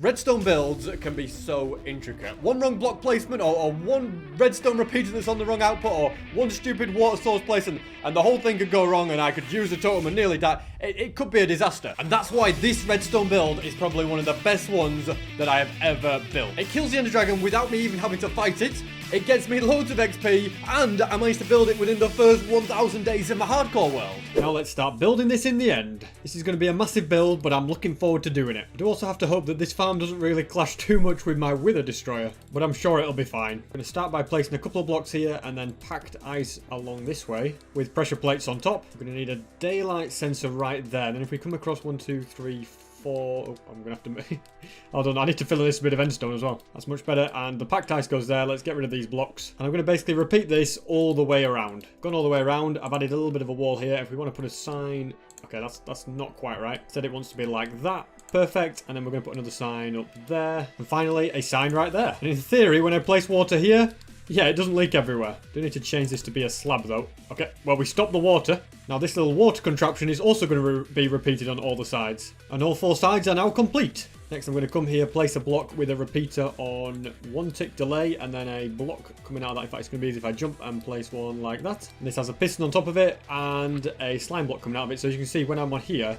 Redstone builds can be so intricate. One wrong block placement or one redstone repeater that's on the wrong output or one stupid water source placement and the whole thing could go wrong and I could use a totem and nearly die. It could be a disaster. And that's why this redstone build is probably one of the best ones that I have ever built. It kills the Ender Dragon without me even having to fight it. It gets me loads of XP, and I managed to build it within the first 1,000 days in the hardcore world. Now let's start building this in the end. This is going to be a massive build, but I'm looking forward to doing it. I do also have to hope that this farm doesn't really clash too much with my Wither Destroyer, but I'm sure it'll be fine. I'm going to start by placing a couple of blocks here, and then packed ice along this way, with pressure plates on top. We're going to need a daylight sensor right there, and then if we come across 1, 2, 3, 4... Oh, I'm going to have to... Hold on, I need to fill this bit of endstone as well. That's much better. And the packed ice goes there. Let's get rid of these blocks. And I'm going to basically repeat this all the way around. Gone all the way around. I've added a little bit of a wall here. If we want to put a sign... Okay, that's not quite right. Said it wants to be like that. Perfect. And then we're going to put another sign up there. And finally, a sign right there. And in theory, when I place water here... Yeah, it doesn't leak everywhere. Do need to change this to be a slab though. Okay, well we stopped the water. Now this little water contraption is also going to be repeated on all the sides. And all 4 sides are now complete. Next I'm going to come here, place a block with a repeater on 1 tick delay and then a block coming out of that. In fact, it's going to be easy if I jump and place one like that. And this has a piston on top of it and a slime block coming out of it. So as you can see, when I'm on here,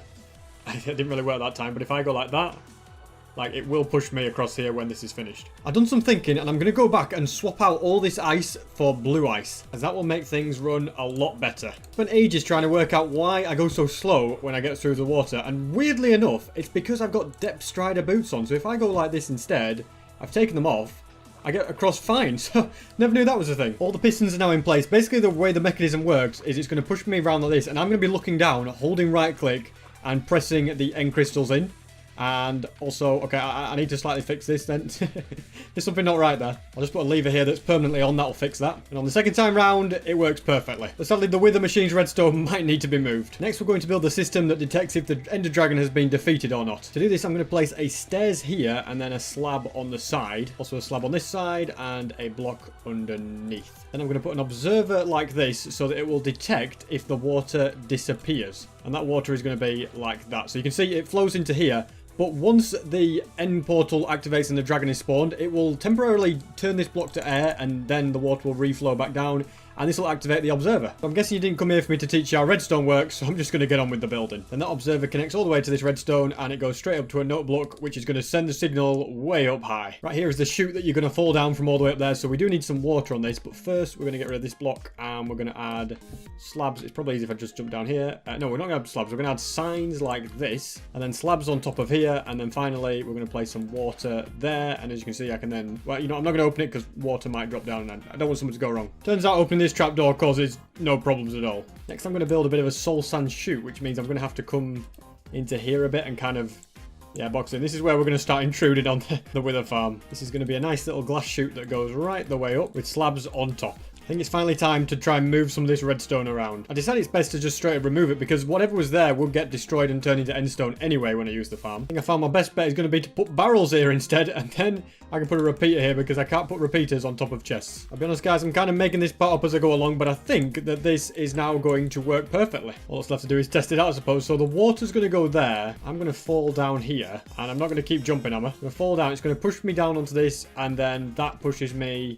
it didn't really work that time, but if I go like that, like, it will push me across here when this is finished. I've done some thinking, and I'm going to go back and swap out all this ice for blue ice, as that will make things run a lot better. Spent ages trying to work out why I go so slow when I get through the water, and weirdly enough, it's because I've got Depth Strider boots on, so if I go like this instead, I've taken them off, I get across fine, so never knew that was a thing. All the pistons are now in place. Basically, the way the mechanism works is it's going to push me around like this, and I'm going to be looking down, holding right click, and pressing the end crystals in. And also, okay, I need to slightly fix this then. There's something not right there. I'll just put a lever here that's permanently on. That'll fix that. And on the second time round, it works perfectly. But sadly, the Wither Machine's redstone might need to be moved. Next, we're going to build a system that detects if the Ender Dragon has been defeated or not. To do this, I'm going to place a stairs here and then a slab on the side. Also a slab on this side and a block underneath. Then I'm going to put an observer like this so that it will detect if the water disappears. And that water is going to be like that. So you can see it flows into here. But once the end portal activates and the dragon is spawned, it will temporarily turn this block to air and then the water will reflow back down and this will activate the observer. I'm guessing you didn't come here for me to teach you how redstone works, so I'm just going to get on with the building. Then that observer connects all the way to this redstone and it goes straight up to a note block, which is going to send the signal way up high. Right here is the chute that you're going to fall down from all the way up there, so we do need some water on this, but first we're going to get rid of this block and we're going to add slabs. It's probably easy if I just jump down here. No, we're not going to add slabs, we're going to add signs like this, and then slabs on top of here, and then finally we're going to place some water there, and as you can see I can then, well, you know, I'm not going to open it because water might drop down and I don't want something to go wrong. Turns out opening this trapdoor causes no problems at all. Next I'm going to build a bit of a soul sand chute, which means I'm going to have to come into here a bit and kind of, yeah, box in. This is where we're going to start intruding on the Wither farm. This is going to be a nice little glass chute that goes right the way up with slabs on top. I think it's finally time to try and move some of this redstone around. I decided it's best to just straight up remove it because whatever was there would get destroyed and turn into endstone anyway when I use the farm. I think I found my best bet is going to be to put barrels here instead, and then I can put a repeater here because I can't put repeaters on top of chests. I'll be honest guys, I'm kind of making this part up as I go along, but I think that this is now going to work perfectly. All that's left to do is test it out, I suppose. So the water's going to go there. I'm going to fall down here, and I'm not going to keep jumping, am I? I'm going to fall down. It's going to push me down onto this, and then that pushes me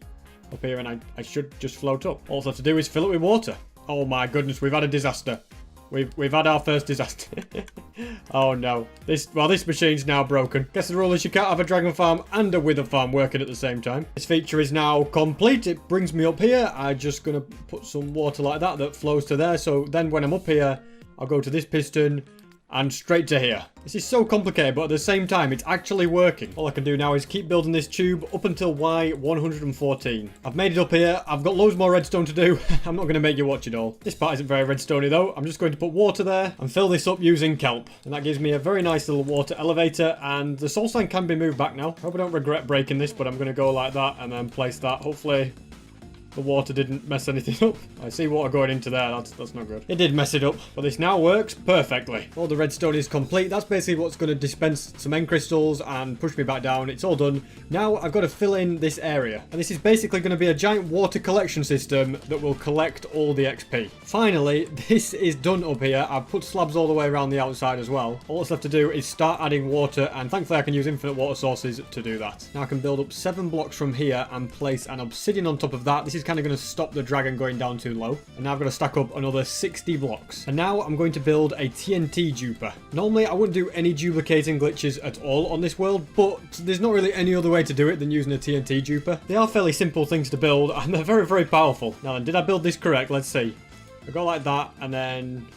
up here, and I should just float up. All I have to do is fill it with water. Oh my goodness, we've had a disaster. We've had our first disaster. Oh no. This machine's now broken. Guess the rule is you can't have a dragon farm and a wither farm working at the same time. This feature is now complete. It brings me up here. I'm just gonna put some water like that flows to there. So then when I'm up here, I'll go to this piston and straight to here. This is so complicated, but at the same time, it's actually working. All I can do now is keep building this tube up until Y114. I've made it up here. I've got loads more redstone to do. I'm not going to make you watch it all. This part isn't very redstony though. I'm just going to put water there and fill this up using kelp. And that gives me a very nice little water elevator. And the soul sign can be moved back now. I hope I don't regret breaking this, but I'm going to go like that and then place that. Hopefully the water didn't mess anything up. I see water going into there. That's not good. It did mess it up, but this now works perfectly. All the redstone is complete. That's basically what's going to dispense some end crystals and push me back down. It's all done. Now I've got to fill in this area. And this is basically going to be a giant water collection system that will collect all the XP. Finally, this is done up here. I've put slabs all the way around the outside as well. All that's left to do is start adding water, and thankfully I can use infinite water sources to do that. Now I can build up 7 blocks from here and place an obsidian on top of that. This is kind of going to stop the dragon going down too low. And now I've got to stack up another 60 blocks. And now I'm going to build a TNT duper. Normally I wouldn't do any duplicating glitches at all on this world, but there's not really any other way to do it than using a TNT duper. They are fairly simple things to build, and they're very, very powerful. Now then, did I build this correct? Let's see. I go like that, and then...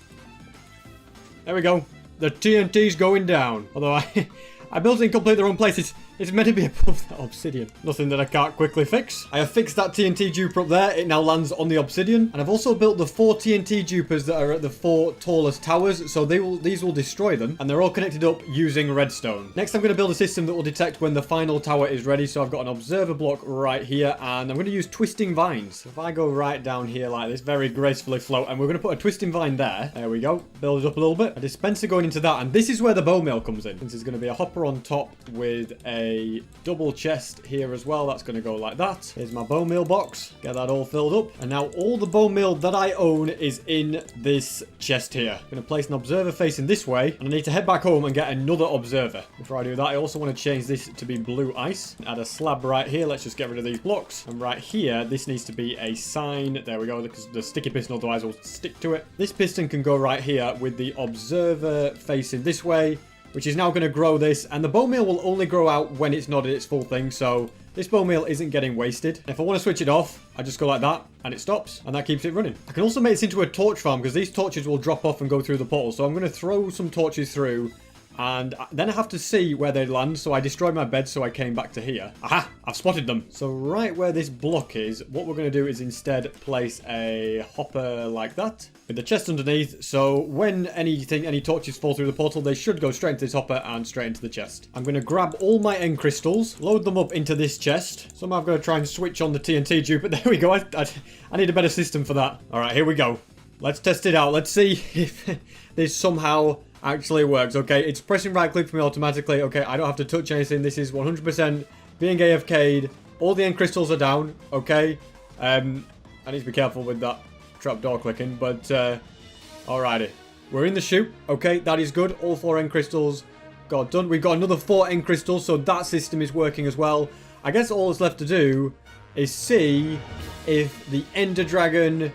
there we go. The TNT's going down. Although I built it in completely the wrong place. It's meant to be above that obsidian. Nothing that I can't quickly fix. I have fixed that TNT duper up there. It now lands on the obsidian. And I've also built the 4 TNT dupers that are at the 4 tallest towers. So these will destroy them. And they're all connected up using redstone. Next, I'm going to build a system that will detect when the final tower is ready. So I've got an observer block right here. And I'm going to use twisting vines. If I go right down here like this, very gracefully float. And we're going to put a twisting vine there. There we go. Build it up a little bit. A dispenser going into that. And this is where the bone meal comes in. This is going to be a hopper on top with a double chest here as well. That's going to go like that. Here's my bone meal box. Get that all filled up. And now all the bone meal that I own is in this chest here. I'm going to place an observer facing this way. And I need to head back home and get another observer. Before I do that, I also want to change this to be blue ice. Add a slab right here. Let's just get rid of these blocks. And right here, this needs to be a sign. There we go. Because the sticky piston otherwise will stick to it. This piston can go right here with the observer facing this way, which is now going to grow this, and the bone meal will only grow out when it's not at its full thing, so this bone meal isn't getting wasted. If I want to switch it off, I just go like that, and it stops, and that keeps it running. I can also make this into a torch farm, because these torches will drop off and go through the portal, so I'm going to throw some torches through, and then I have to see where they land, so I destroyed my bed, so I came back to here. Aha! I've spotted them. So right where this block is, what we're going to do is instead place a hopper like that, with the chest underneath, so when any torches fall through the portal, they should go straight into this hopper and straight into the chest. I'm going to grab all my end crystals, load them up into this chest. Somehow I've got to try and switch on the TNT dupe, but there we go. I need a better system for that. Alright, here we go. Let's test it out. Let's see if this somehow actually works. Okay, it's pressing right click for me automatically. Okay, I don't have to touch anything. This is 100% being AFK'd. All the end crystals are down. Okay. I need to be careful with that trapdoor clicking, but alrighty. We're in the chute. Okay, that is good. All 4 end crystals got done. We've got another 4 end crystals, so that system is working as well. I guess all that's left to do is see if the Ender Dragon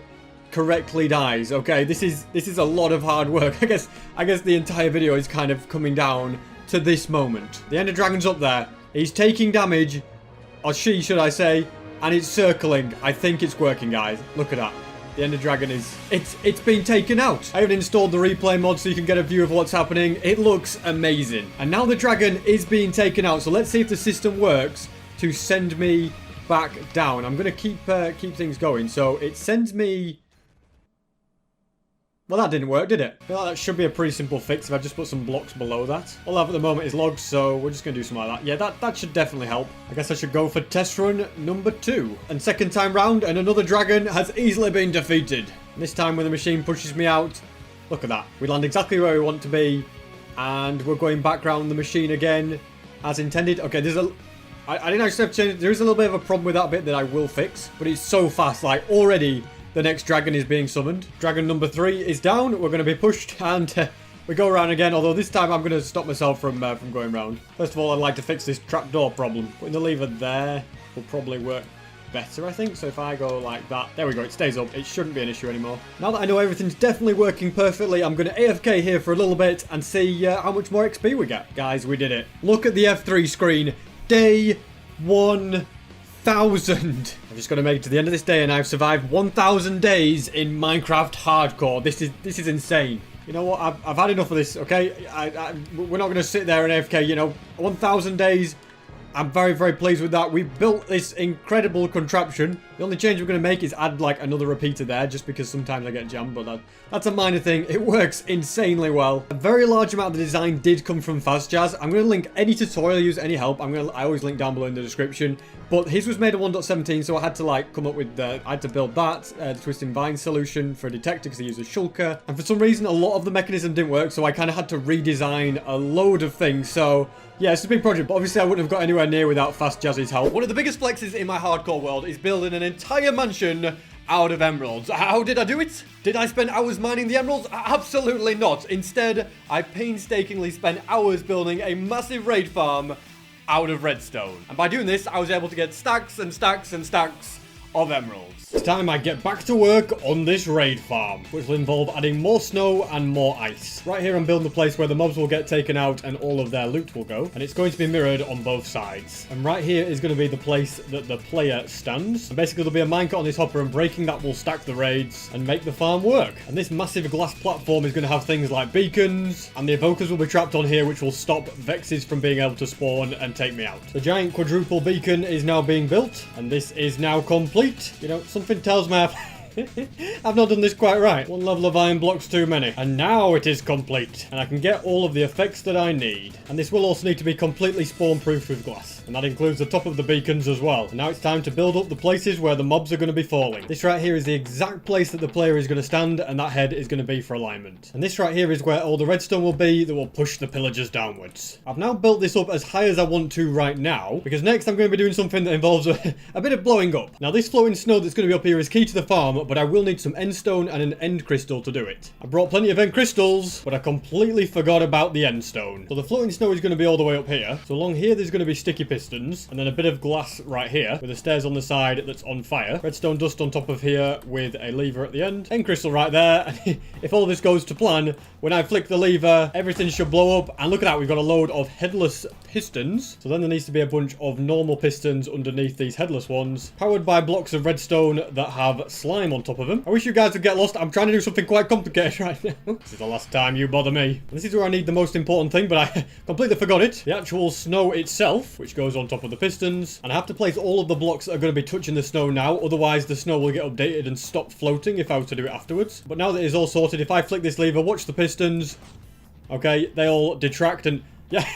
correctly dies. Okay, this is a lot of hard work. I guess the entire video is kind of coming down to this moment. The Ender Dragon's up there. He's taking damage, or she should I say, and it's circling. I think it's working, guys. Look at that. The Ender Dragon is... It's been taken out. I haven't installed the replay mod so you can get a view of what's happening. It looks amazing. And now the dragon is being taken out. So let's see if the system works to send me back down. I'm going to keep things going. So it sends me... well, that didn't work, did it? I feel like that should be a pretty simple fix if I just put some blocks below that. All I have at the moment is logs, so we're just going to do something like that. Yeah, that should definitely help. I guess I should go for test run number 2. And second time round, and another dragon has easily been defeated. And this time when the machine pushes me out, look at that. We land exactly where we want to be. And we're going back around the machine again, as intended. Okay, there's a... I didn't actually have to change... there is a little bit of a problem with that bit that I will fix. But it's so fast, like, already... the next dragon is being summoned. Dragon number 3 is down. We're going to be pushed and we go around again. Although this time I'm going to stop myself from going around. First of all, I'd like to fix this trapdoor problem. Putting the lever there will probably work better, I think. So if I go like that, there we go. It stays up. It shouldn't be an issue anymore. Now that I know everything's definitely working perfectly, I'm going to AFK here for a little bit and see how much more XP we get. Guys, we did it. Look at the F3 screen. Day 1,000. I'm just going to make it to the end of this day, and I've survived 1,000 days in Minecraft Hardcore. This is insane. You know what? I've had enough of this. Okay, we're not going to sit there and AFK. You know, 1,000 days. I'm very, very pleased with that. We built this incredible contraption. The only change we're going to make is add like another repeater there, just because sometimes I get jammed, but that's a minor thing. It works insanely well. A very large amount of the design did come from FastJazz. I'm going to link any tutorial, use any help. I always link down below in the description. But his was made in 1.17, so I had to like come up with I had to build that, the twisting vine solution for a detector because he used a shulker. And for some reason, a lot of the mechanism didn't work, so I kind of had to redesign a load of things. So yeah, it's a big project, but obviously I wouldn't have got anywhere near without FastJazz's help. One of the biggest flexes in my hardcore world is building an entire mansion out of emeralds. How did I do it? Did I spend hours mining the emeralds? Absolutely not. Instead, I painstakingly spent hours building a massive raid farm out of redstone. And by doing this, I was able to get stacks and stacks and stacks of emeralds. It's time I get back to work on this raid farm, which will involve adding more snow and more ice. Right here I'm building the place where the mobs will get taken out and all of their loot will go, and it's going to be mirrored on both sides. And right here is going to be the place that the player stands. And basically there'll be a minecart on this hopper, and breaking that will stack the raids and make the farm work. And this massive glass platform is going to have things like beacons, and the evokers will be trapped on here, which will stop Vexes from being able to spawn and take me out. The giant quadruple beacon is now being built, and this is now complete. You know, something tells me I've not done this quite right. One level of iron blocks too many. And now it is complete. And I can get all of the effects that I need. And this will also need to be completely spawn-proofed with glass. And that includes the top of the beacons as well. And now it's time to build up the places where the mobs are going to be falling. This right here is the exact place that the player is going to stand, and that head is going to be for alignment. And this right here is where all the redstone will be that will push the pillagers downwards. I've now built this up as high as I want to right now, because next I'm going to be doing something that involves a bit of blowing up. Now this floating snow that's going to be up here is key to the farm, but I will need some end stone and an end crystal to do it. I brought plenty of end crystals, but I completely forgot about the end stone. So the floating snow is going to be all the way up here. So along here there's going to be sticky pistons, and then a bit of glass right here with the stairs on the side that's on fire. Redstone dust on top of here with a lever at the end. End crystal right there. And if all this goes to plan, when I flick the lever, everything should blow up. And look at that, we've got a load of headless pistons. So then there needs to be a bunch of normal pistons underneath these headless ones, powered by blocks of redstone that have slime on top of them. I wish you guys would get lost. I'm trying to do something quite complicated right now. This is the last time you bother me. And this is where I need the most important thing, but I completely forgot it. The actual snow itself, which goes on top of the pistons. And I have to place all of the blocks that are going to be touching the snow now. Otherwise, the snow will get updated and stop floating if I was to do it afterwards. But now that it's all sorted, if I flick this lever, watch the pistons. Okay, they all detract and... yeah,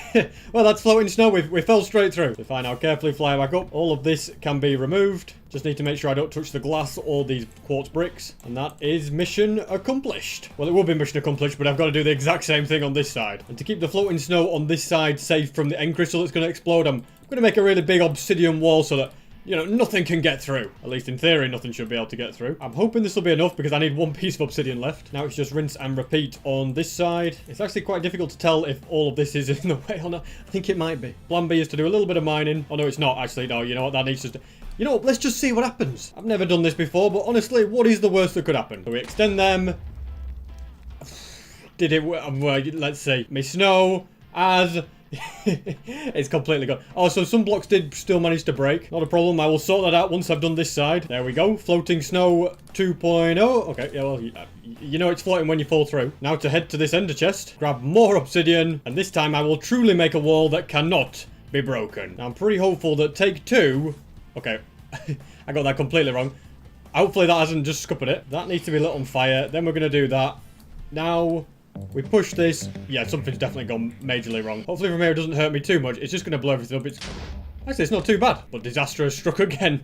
well, that's floating snow. We fell straight through. So if I now carefully fly back up, all of this can be removed. Just need to make sure I don't touch the glass or these quartz bricks. And that is mission accomplished. Well, it will be mission accomplished, but I've got to do the exact same thing on this side. And to keep the floating snow on this side safe from the end crystal that's going to explode, I'm going to make a really big obsidian wall so that, you know, nothing can get through. At least in theory, nothing should be able to get through. I'm hoping this will be enough because I need one piece of obsidian left. Now it's just rinse and repeat on this side. It's actually quite difficult to tell if all of this is in the way or not. I think it might be. Plan B is to do a little bit of mining. Oh no, it's not actually. No, you know what? That needs to... you know what? Let's just see what happens. I've never done this before, but honestly, what is the worst that could happen? So we extend them. Did it... well, let's see. Me snow as... it's completely gone. Oh, so some blocks did still manage to break. Not a problem. I will sort that out once I've done this side. There we go. Floating snow 2.0. Okay, yeah, well, you know it's floating when you fall through. Now to head to this ender chest, grab more obsidian, and this time I will truly make a wall that cannot be broken. Now, I'm pretty hopeful that take two... okay, I got that completely wrong. Hopefully that hasn't just scuppered it. That needs to be lit on fire. Then we're going to do that. Now... we push this. Yeah, something's definitely gone majorly wrong. Hopefully from here it doesn't hurt me too much. It's just going to blow everything up. Actually, it's not too bad. But disaster has struck again.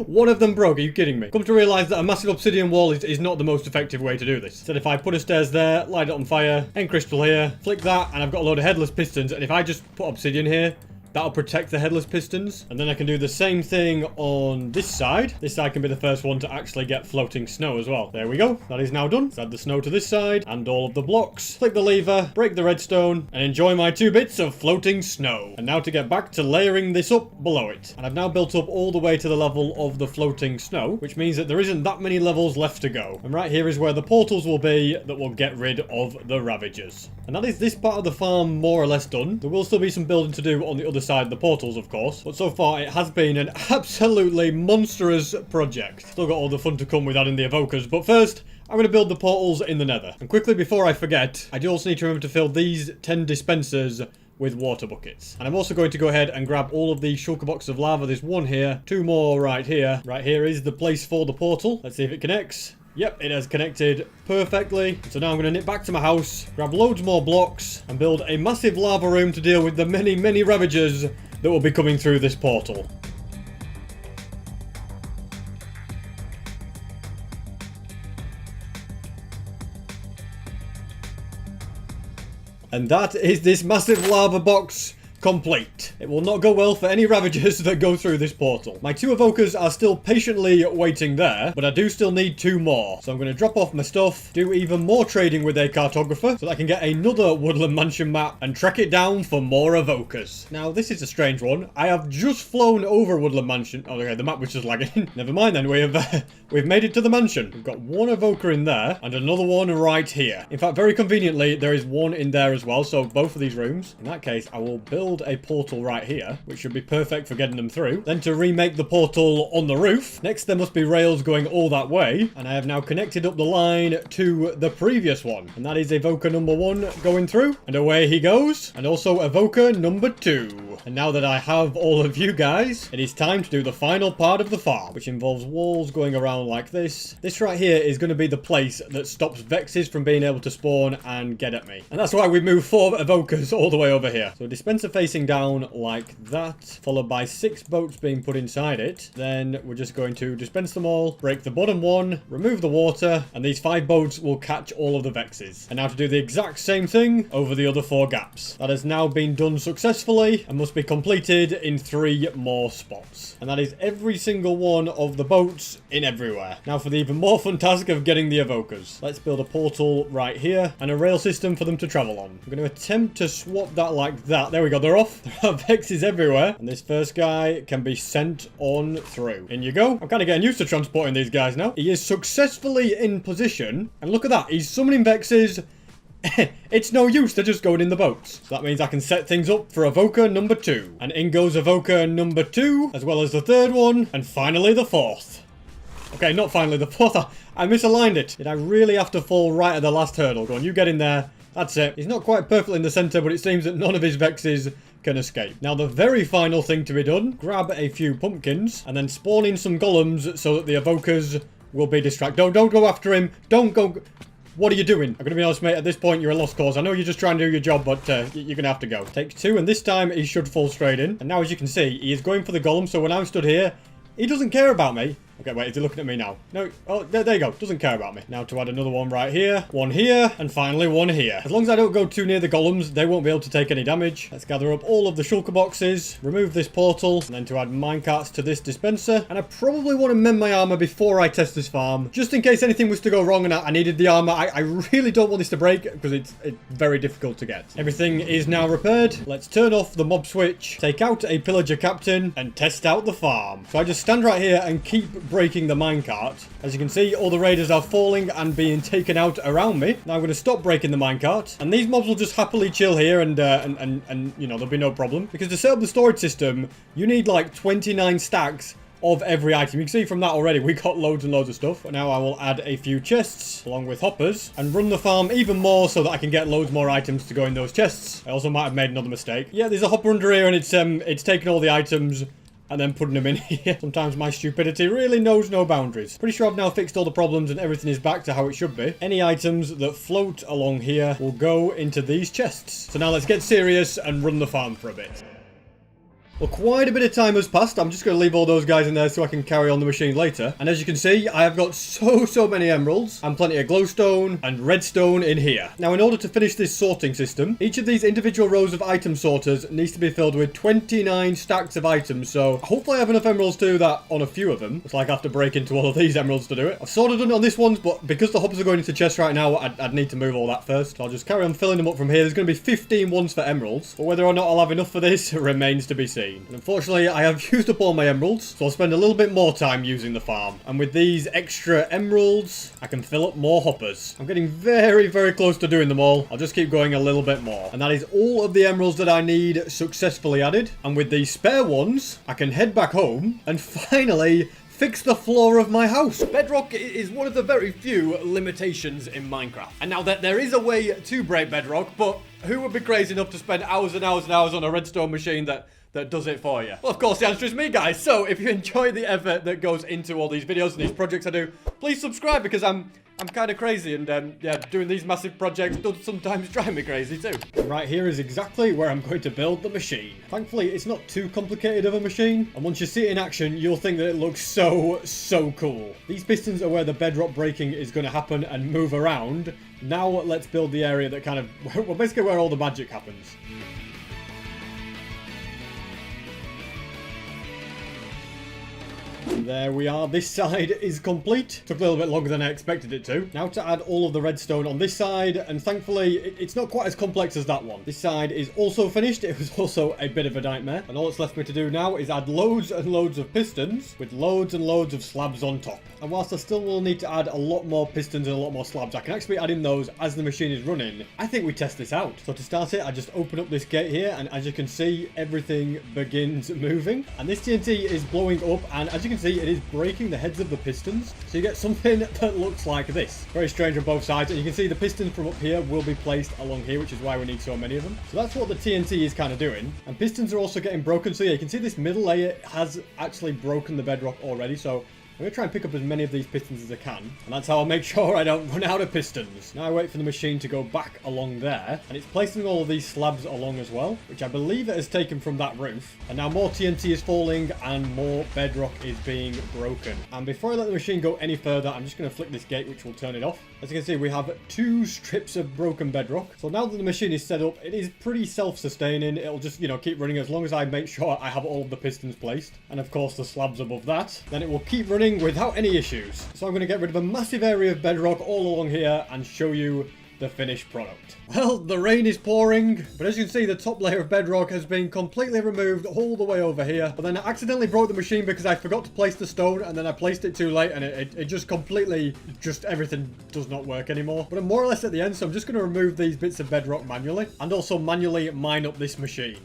One of them broke. Are you kidding me? Come to realise that a massive obsidian wall is not the most effective way to do this. So if I put a stairs there, light it on fire, end crystal here, flick that, and I've got a load of headless pistons. And if I just put obsidian here, that'll protect the headless pistons. And then I can do the same thing on this side. This side can be the first one to actually get floating snow as well. There we go. That is now done. Let's add the snow to this side and all of the blocks. Click the lever, break the redstone, and enjoy my 2 bits of floating snow. And now to get back to layering this up below it. And I've now built up all the way to the level of the floating snow, which means that there isn't that many levels left to go. And right here is where the portals will be that will get rid of the Ravagers. And that is this part of the farm more or less done. There will still be some building to do on the other side of the portals, of course, but so far it has been an absolutely monstrous project. Still got all the fun to come with adding the evokers, but first I'm going to build the portals in the nether. And quickly before I forget, I do also need to remember to fill these 10 dispensers with water buckets. And I'm also going to go ahead and grab all of these shulker boxes of lava. There's one here, 2 more right here. Right here is the place for the portal. Let's see if it connects. Yep, it has connected perfectly. So now I'm going to nip back to my house, grab loads more blocks, and build a massive lava room to deal with the many, many ravagers that will be coming through this portal. And that is this massive lava box complete. It will not go well for any ravagers that go through this portal. My 2 evokers are still patiently waiting there, but I do still need 2 more. So I'm going to drop off my stuff, do even more trading with a cartographer so that I can get another Woodland Mansion map and track it down for more evokers. Now, this is a strange one. I have just flown over Woodland Mansion. Oh, okay, the map was just lagging. Never mind then, we've made it to the mansion. We've got 1 evoker in there and another one right here. In fact, very conveniently, there is 1 in there as well, so both of these rooms. In that case, I will build a portal right here, which should be perfect for getting them through. Then to remake the portal on the roof, next there must be rails going all that way, and I have now connected up the line to the previous one, and that is evoker number 1 going through, and away he goes, and also evoker number 2. And now that I have all of you guys, it is time to do the final part of the farm, which involves walls going around like this. This right here is going to be the place that stops Vexes from being able to spawn and get at me, and that's why we move 4 evokers all the way over here. So dispenser facing down like that, followed by 6 boats being put inside it. Then we're just going to dispense them all, break the bottom one, remove the water, and these 5 boats will catch all of the Vexes. And now to do the exact same thing over the other 4 gaps. That has now been done successfully and must be completed in 3 more spots. And that is every single one of the boats in everywhere. Now for the even more fun task of getting the evokers. Let's build a portal right here and a rail system for them to travel on. I'm going to attempt to swap that like that. There we go, they're off. There are Vexes everywhere. And this first guy can be sent on through. In you go. I'm kind of getting used to transporting these guys now. He is successfully in position. And look at that. He's summoning Vexes. It's no use, they're just going in the boats. So that means I can set things up for evoker number 2. And in goes evoker number 2, as well as the 3rd one, and finally the 4th. Okay, not finally the 4th. I misaligned it. Did I really have to fall right at the last hurdle? Go on, you get in there. That's it. He's not quite perfectly in the center, but it seems that none of his Vexes can escape. Now, the very final thing to be done, grab a few pumpkins, and then spawn in some golems so that the evokers will be distracted. Don't go after him. Don't go... What are you doing? I'm going to be honest, mate. At this point, you're a lost cause. I know you're just trying to do your job, but you're going to have to go. Takes 2, and this time he should fall straight in. And now, as you can see, he is going for the golem. So when I'm stood here, he doesn't care about me. Okay, wait, is he looking at me now? No. Oh, there you go. Doesn't care about me. Now to add another one right here. One here. And finally one here. As long as I don't go too near the golems, they won't be able to take any damage. Let's gather up all of the shulker boxes. Remove this portal. And then to add minecarts to this dispenser. And I probably want to mend my armor before I test this farm. Just in case anything was to go wrong and I needed the armor. I really don't want this to break because it's very difficult to get. Everything is now repaired. Let's turn off the mob switch. Take out a pillager captain. And test out the farm. So I just stand right here and keep breaking the minecart. As you can see, all the raiders are falling and being taken out around me. Now I'm going to stop breaking the minecart, and these mobs will just happily chill here and you know, there'll be no problem. Because to set up the storage system, you need like 29 stacks of every item. You can see from that already, we got loads and loads of stuff. But now I will add a few chests along with hoppers and run the farm even more so that I can get loads more items to go in those chests. I also might have made another mistake. Yeah, there's a hopper under here and it's taking all the items and then putting them in here. Sometimes my stupidity really knows no boundaries. Pretty sure I've now fixed all the problems and everything is back to how it should be. Any items that float along here will go into these chests. So now let's get serious and run the farm for a bit. Well, quite a bit of time has passed. I'm just going to leave all those guys in there so I can carry on the machine later. And as you can see, I have got so many emeralds and plenty of glowstone and redstone in here. Now, in order to finish this sorting system, each of these individual rows of item sorters needs to be filled with 29 stacks of items. So hopefully I have enough emeralds to do that on a few of them. It's like I have to break into all of these emeralds to do it. I've sort of done it on this one, but because the hoppers are going into chests right now, I'd need to move all that first. So I'll just carry on filling them up from here. There's going to be 15 ones for emeralds, but whether or not I'll have enough for this remains to be seen. And unfortunately, I have used up all my emeralds, so I'll spend a little bit more time using the farm. And with these extra emeralds, I can fill up more hoppers. I'm getting very close to doing them all. I'll just keep going a little bit more. And that is all of the emeralds that I need successfully added. And with these spare ones, I can head back home and finally fix the floor of my house. Bedrock is one of the very few limitations in Minecraft. And now that there is a way to break bedrock, but Who would be crazy enough to spend hours and hours and hours on a redstone machine that does it for you? Well, of course, the answer is me, guys. So if you enjoy the effort that goes into all these videos and these projects I do, please subscribe, because I'm kind of crazy, and yeah, doing these massive projects does sometimes drive me crazy too. Right here is exactly where I'm going to build the machine. Thankfully, it's not too complicated of a machine, and once you see it in action, you'll think that it looks so cool. These pistons are where the bedrock breaking is going to happen and move around. Now let's build the area that kind of, well, basically where all the magic happens. There we are. This side is complete. Took a little bit longer than I expected it to. Now to add all of the redstone on this side, and thankfully it's not quite as complex as that one. This side is also finished. It was also a bit of a nightmare, and all that's left me to do now is add loads and loads of pistons with loads and loads of slabs on top. And whilst I still will need to add a lot more pistons and a lot more slabs, I can actually add in those as the machine is running. I think we test this out. So to start it, I just open up this gate here, and as you can see, everything begins moving. And this TNT is blowing up, and as you can see, it is breaking the heads of the pistons. So you get something that looks like this. Very strange on both sides. And you can see the pistons from up here will be placed along here, which is why we need so many of them. So that's what the TNT is kind of doing. And pistons are also getting broken. So yeah, you can see this middle layer has actually broken the bedrock already. So I'm going to try and pick up as many of these pistons as I can, and that's how I'll make sure I don't run out of pistons. Now I wait for the machine to go back along there, and it's placing all of these slabs along as well, which I believe it has taken from that roof. And now more TNT is falling, and more bedrock is being broken. And before I let the machine go any further, I'm just going to flick this gate, which will turn it off. As you can see, we have 2 strips of broken bedrock. So now that the machine is set up, it is pretty self-sustaining. It'll just, keep running as long as I make sure I have all of the pistons placed. And of course, the slabs above that. Then it will keep running without any issues. So I'm going to get rid of a massive area of bedrock all along here and show you the finished product. Well, the rain is pouring, but as you can see, the top layer of bedrock has been completely removed all the way over here. But then I accidentally broke the machine because I forgot to place the stone, and then I placed it too late, and it just completely, everything does not work anymore. But I'm more or less at the end, so I'm just going to remove these bits of bedrock manually, and also manually mine up this machine.